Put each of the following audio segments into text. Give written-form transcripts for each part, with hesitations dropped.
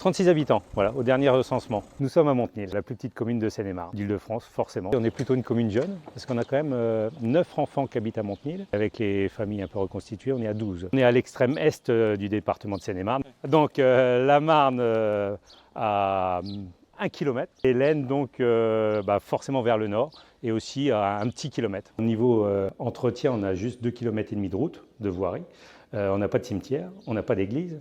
36 habitants, voilà, au dernier recensement. Nous sommes à Montenil, la plus petite commune de Seine-et-Marne, d'Île-de-France, forcément. On est plutôt une commune jeune, parce qu'on a quand même 9 enfants qui habitent à Montenil. Avec les familles un peu reconstituées, on est à 12. On est à l'extrême est du département de Seine-et-Marne. Donc la Marne à 1 km, et l'Aisne donc forcément vers le nord, et aussi à un petit kilomètre. Au niveau entretien, on a juste 2,5 km de route, de voirie. On n'a pas de cimetière, on n'a pas d'église.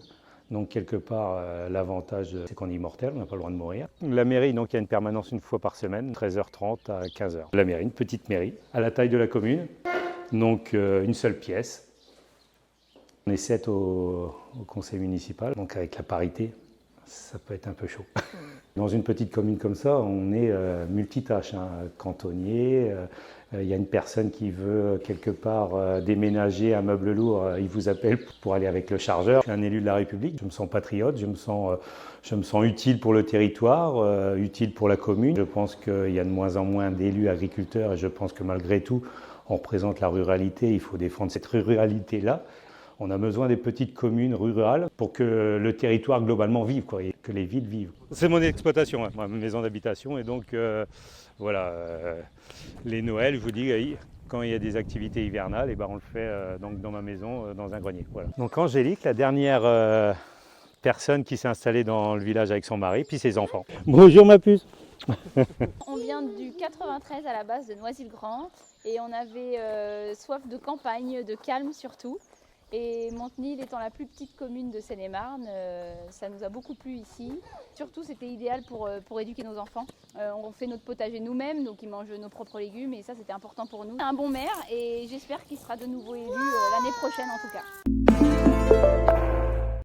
Donc quelque part, l'avantage, c'est qu'on est immortel, on n'a pas le droit de mourir. La mairie, donc il y a une permanence une fois par semaine, 13h30 à 15h. La mairie, une petite mairie, à la taille de la commune, donc une seule pièce. On est 7 au conseil municipal, donc avec la parité, ça peut être un peu chaud. Dans une petite commune comme ça, on est multitâche, cantonnier. Il y a une personne qui veut quelque part déménager un meuble lourd, il vous appelle pour aller avec le chargeur. Je suis un élu de la République, je me sens patriote, je me sens utile pour le territoire, utile pour la commune. Je pense qu'il y a de moins en moins d'élus agriculteurs et je pense que malgré tout, on représente la ruralité, il faut défendre cette ruralité-là. On a besoin des petites communes rurales pour que le territoire globalement vive, quoi, et que les villes vivent. C'est mon exploitation, ma maison d'habitation, et donc les Noëls, je vous dis, quand il y a des activités hivernales, et on le fait donc dans ma maison, dans un grenier. Voilà. Donc Angélique, la dernière personne qui s'est installée dans le village avec son mari, puis ses enfants. Bonjour ma puce. On vient du 93 à la base de Noisy-le-Grand et on avait soif de campagne, de calme surtout. Et Montenil étant la plus petite commune de Seine-et-Marne, ça nous a beaucoup plu ici. Surtout, c'était idéal pour éduquer nos enfants. On fait notre potager nous-mêmes, donc ils mangent nos propres légumes et ça, c'était important pour nous. Un bon maire et j'espère qu'il sera de nouveau élu l'année prochaine en tout cas.